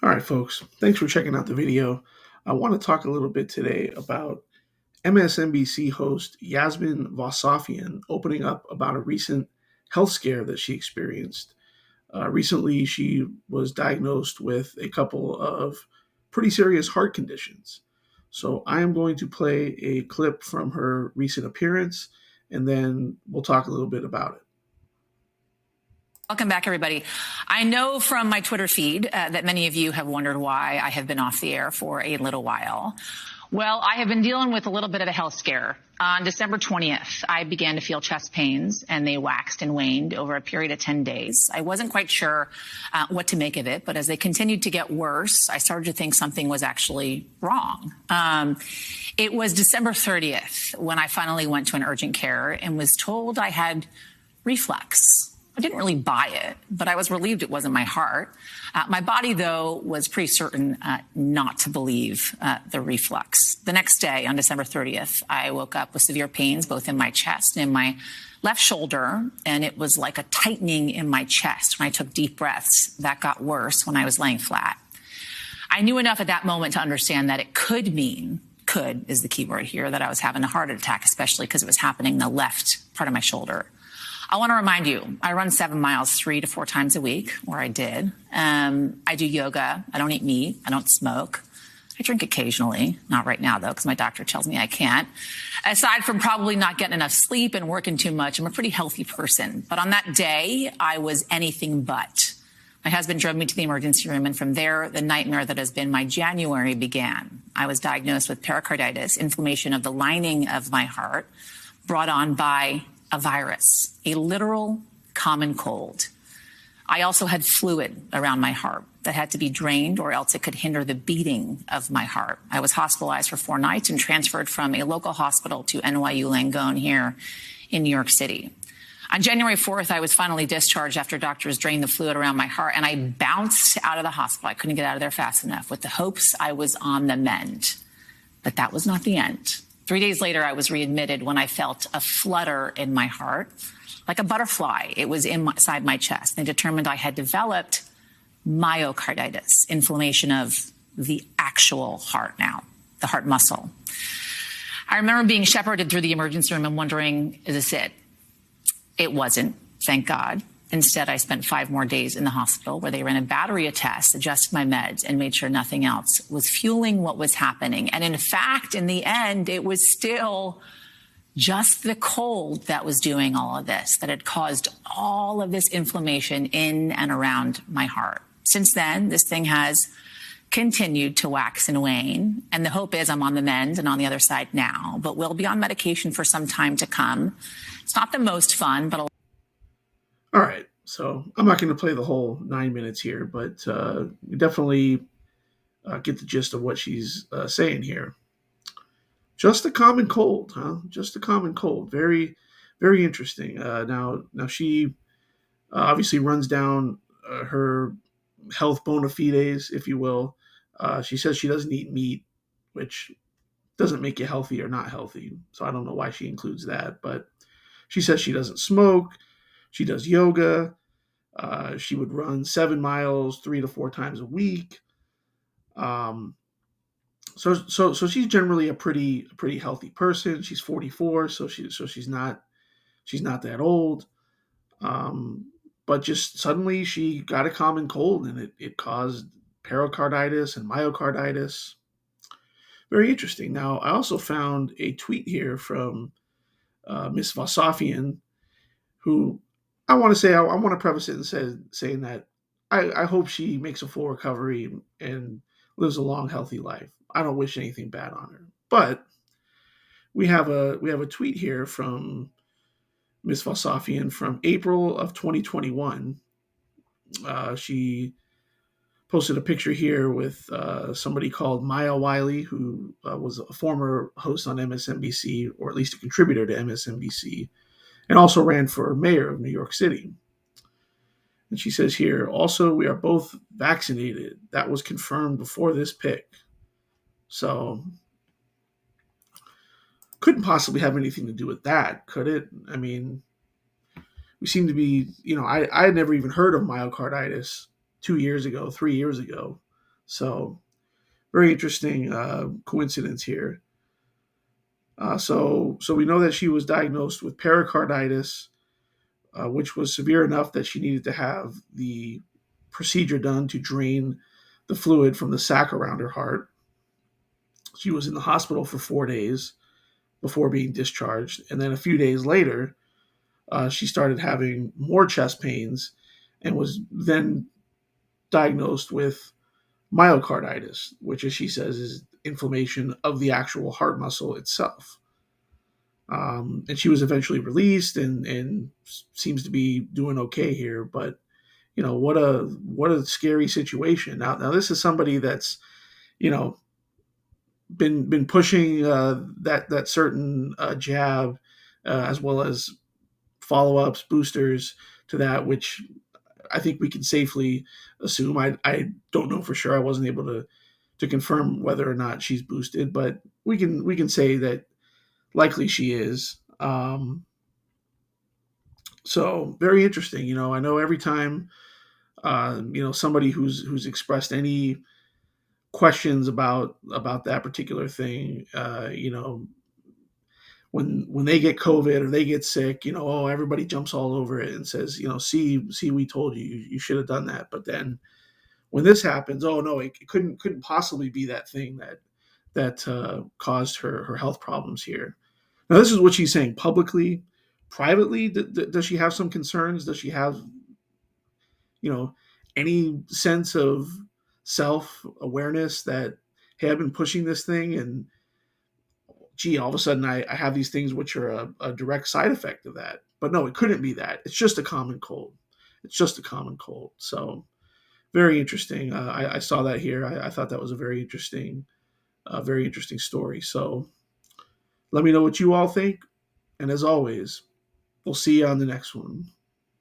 All right, folks, thanks for checking out the video. I want to talk a little bit today about MSNBC host Yasmin Vossoughian opening up about a recent health scare that she experienced. Recently, she was diagnosed with a couple of pretty serious heart conditions. So I am going to play a clip from her recent appearance, and then we'll talk a little bit about it. Welcome back, everybody. I know from my Twitter feed that many of you have wondered why I have been off the air for a little while. Well, I have been dealing with a little bit of a health scare. On December 20th, I began to feel chest pains, and they waxed and waned over a period of 10 days. I wasn't quite sure what to make of it, but as they continued to get worse, I started to think something was actually wrong. It was December 30th when I finally went to an urgent care and was told I had reflux. I didn't really buy it, but I was relieved it wasn't my heart. My body, though, was pretty certain not to believe the reflux. The next day, on December 30th, I woke up with severe pains both in my chest and in my left shoulder, and it was like a tightening in my chest. When I took deep breaths, that got worse when I was laying flat. I knew enough at that moment to understand that it could mean, could is the key word here, that I was having a heart attack, especially because it was happening in the left part of my shoulder. I want to remind you, I run 7 miles 3 to 4 times a week, or I did. I do yoga. I don't eat meat. I don't smoke. I drink occasionally. Not right now, though, because my doctor tells me I can't. Aside from probably not getting enough sleep and working too much, I'm a pretty healthy person. But on that day, I was anything but. My husband drove me to the emergency room, and from there, the nightmare that has been my January began. I was diagnosed with pericarditis, inflammation of the lining of my heart, brought on by a virus, a literal common cold. I also had fluid around my heart that had to be drained, or else it could hinder the beating of my heart. I was hospitalized for 4 nights and transferred from a local hospital to NYU Langone here in New York City. On January 4th, I was finally discharged after doctors drained the fluid around my heart, and I bounced out of the hospital. I couldn't get out of there fast enough with the hopes I was on the mend. But that was not the end. 3 days later, I was readmitted when I felt a flutter in my heart, like a butterfly. It was inside my chest. They determined I had developed myocarditis, inflammation of the actual heart now, the heart muscle. I remember being shepherded through the emergency room and wondering, is this it? It wasn't, thank God. Instead, I spent 5 more days in the hospital where they ran a battery of tests, adjusted my meds, and made sure nothing else was fueling what was happening. And in fact, in the end, it was still just the cold that was doing all of this, that had caused all of this inflammation in and around my heart. Since then, this thing has continued to wax and wane. And the hope is I'm on the mend and on the other side now, but we'll be on medication for some time to come. It's not the most fun, but All right, so I'm not going to play the whole 9 minutes here, but you definitely get the gist of what she's saying here. Just a common cold, huh? Just a common cold. Very, very interesting. Now she obviously runs down her health bona fides, if you will. She says she doesn't eat meat, which doesn't make you healthy or not healthy. So I don't know why she includes that, but she says she doesn't smoke. She does yoga. She would run 7 miles 3 to 4 times a week. So she's generally a pretty healthy person. She's 44, so she's not that old. But just suddenly she got a common cold, and it caused pericarditis and myocarditis. Very interesting. Now, I also found a tweet here from Miss Vossoughian, who I want to preface it and saying that I hope she makes a full recovery and lives a long, healthy life. I don't wish anything bad on her. But we have a tweet here from Miss Vossoughian from April of 2021. She posted a picture here with somebody called Maya Wiley, who was a former host on MSNBC, or at least a contributor to MSNBC, and also ran for mayor of New York City. And she says here, also, we are both vaccinated. That was confirmed before this pic. So couldn't possibly have anything to do with that, could it? I mean, we seem to be, I had never even heard of myocarditis 2 years ago, 3 years ago. So very interesting coincidence here. So we know that she was diagnosed with pericarditis, which was severe enough that she needed to have the procedure done to drain the fluid from the sac around her heart. She was in the hospital for 4 days before being discharged, and then a few days later, she started having more chest pains and was then diagnosed with myocarditis, which, as she says, is inflammation of the actual heart muscle itself. And she was eventually released and seems to be doing okay here. But what a scary situation. Now this is somebody that's you know been pushing that certain jab, as well as follow ups, boosters to that, which I think we can safely assume. I don't know for sure. I wasn't able to confirm whether or not she's boosted, but we can say that likely she is. So very interesting. I know every time somebody who's expressed any questions about that particular thing, when they get COVID or they get sick, oh, everybody jumps all over it and says, see, we told you, you should have done that. But then when this happens, oh no, it couldn't possibly be that thing that caused her health problems here. Now, this is what she's saying publicly. Privately, does she have some concerns? Does she have, you know, any sense of self awareness that, hey, I've been pushing this thing, and gee, all of a sudden I have these things which are a direct side effect of that. But no, it couldn't be that. It's just a common cold. It's just a common cold. So very interesting. I saw that here. I thought that was a very interesting story. So let me know what you all think. And as always, we'll see you on the next one.